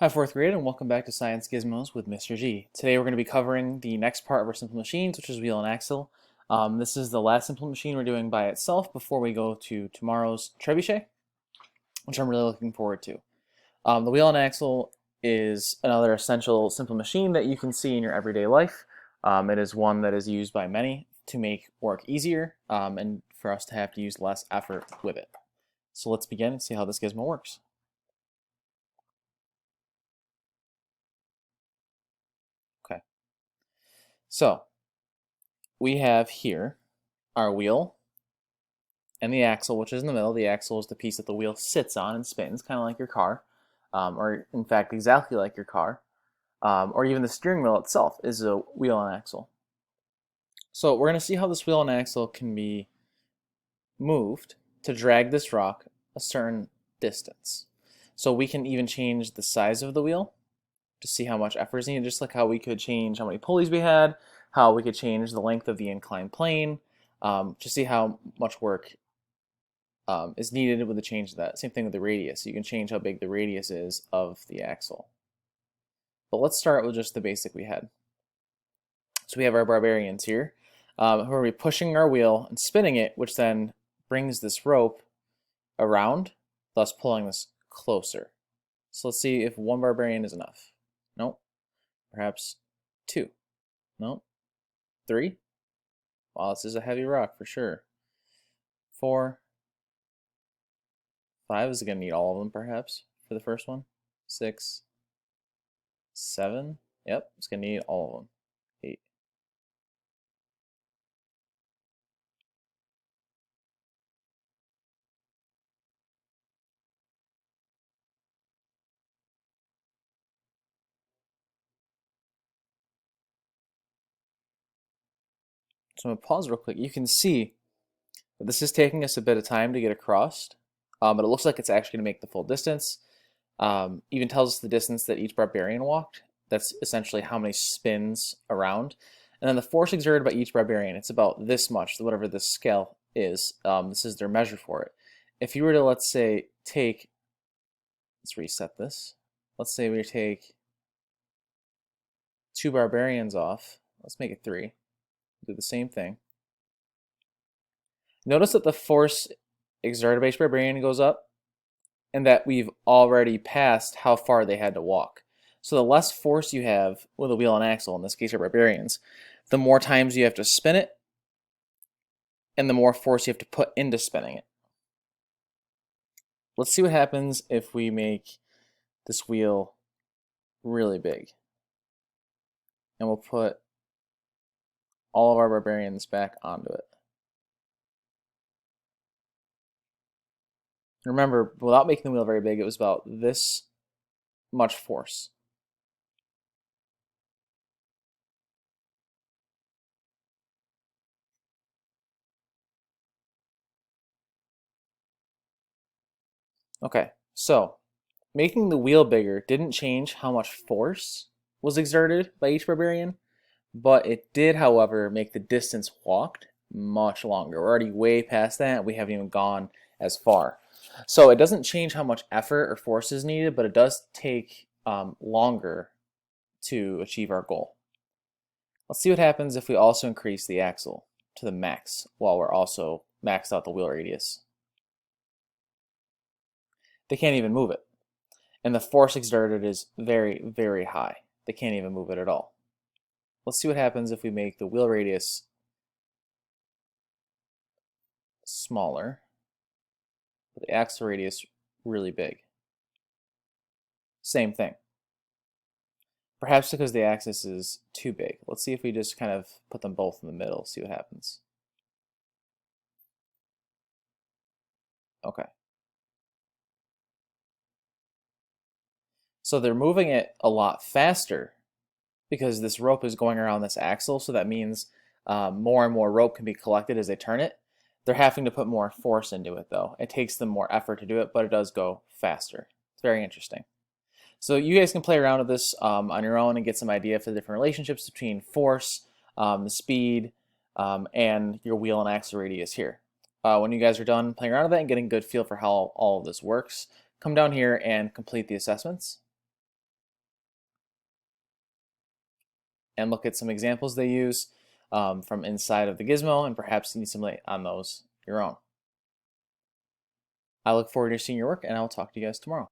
Hi, fourth grade, and welcome back to Science Gizmos with Mr. G. Today we're going to be covering the next part of our simple machines, which is wheel and axle. This is the last simple machine we're doing by itself before we go to tomorrow's trebuchet, which I'm really looking forward to. The wheel and axle is another essential simple machine that you can see in your everyday life. It is one that is used by many to make work easier and for us to have to use less effort with it. So let's begin and see how this gizmo works. Okay, so we have here our wheel and the axle, which is in the middle. The axle is the piece that the wheel sits on and spins, kind of like your car, or in fact, exactly like your car. Or even the steering wheel itself is a wheel and axle. So we're going to see how this wheel and axle can be moved to drag this rock a certain distance. So we can even change the size of the wheel to see how much effort is needed, just like how we could change how many pulleys we had, how we could change the length of the inclined plane, to see how much work is needed with the change of that. Same thing with the radius. You can change how big the radius is of the axle. But let's start with just the basic we had. So we have our barbarians here, who are going to be pushing our wheel and spinning it, which then brings this rope around, thus pulling this closer. So let's see if one barbarian is enough. Nope. Perhaps two. Nope. Three. Wow, this is a heavy rock for sure. 4. 5 is going to need all of them, perhaps, for the first one. 6. 7. Yep, it's going to need all of them. 8. So I'm going to pause real quick. You can see that this is taking us a bit of time to get across, but it looks like it's actually going to make the full distance. Even tells us the distance that each barbarian walked. That's essentially how many spins around. And then the force exerted by each barbarian, it's about this much, whatever this scale is. This is their measure for it. If you were to, let's say, let's reset this. Let's say we take 2 barbarians off. Let's make it 3. Do the same thing. Notice that the force exerted by each barbarian goes up, and that we've already passed how far they had to walk. So the less force you have with a wheel and axle, in this case your barbarians, the more times you have to spin it, and the more force you have to put into spinning it. Let's see what happens if we make this wheel really big. And we'll put all of our barbarians back onto it. Remember, without making the wheel very big, it was about this much force. Okay, so making the wheel bigger didn't change how much force was exerted by each barbarian, but it did, however, make the distance walked much longer. We're already way past that. We haven't even gone as far. So it doesn't change how much effort or force is needed, but it does take longer to achieve our goal. Let's see what happens if we also increase the axle to the max while we're also maxed out the wheel radius. They can't even move it. And the force exerted is very, very high. They can't even move it at all. Let's see what happens if we make the wheel radius smaller, but the axle radius really big. Same thing. Perhaps because the axis is too big. Let's see if we just kind of put them both in the middle, see what happens. Okay. So they're moving it a lot faster because this rope is going around this axle, so that means more and more rope can be collected as they turn it. They're having to put more force into it, though. It takes them more effort to do it, but it does go faster. It's very interesting. So you guys can play around with this on your own and get some idea for the different relationships between force, the speed, and your wheel and axle radius here. When you guys are done playing around with that and getting a good feel for how all of this works, come down here and complete the assessments. and look at some examples they use from inside of the gizmo, and perhaps you can simulate on those your own. I look forward to seeing your work, and I will talk to you guys tomorrow.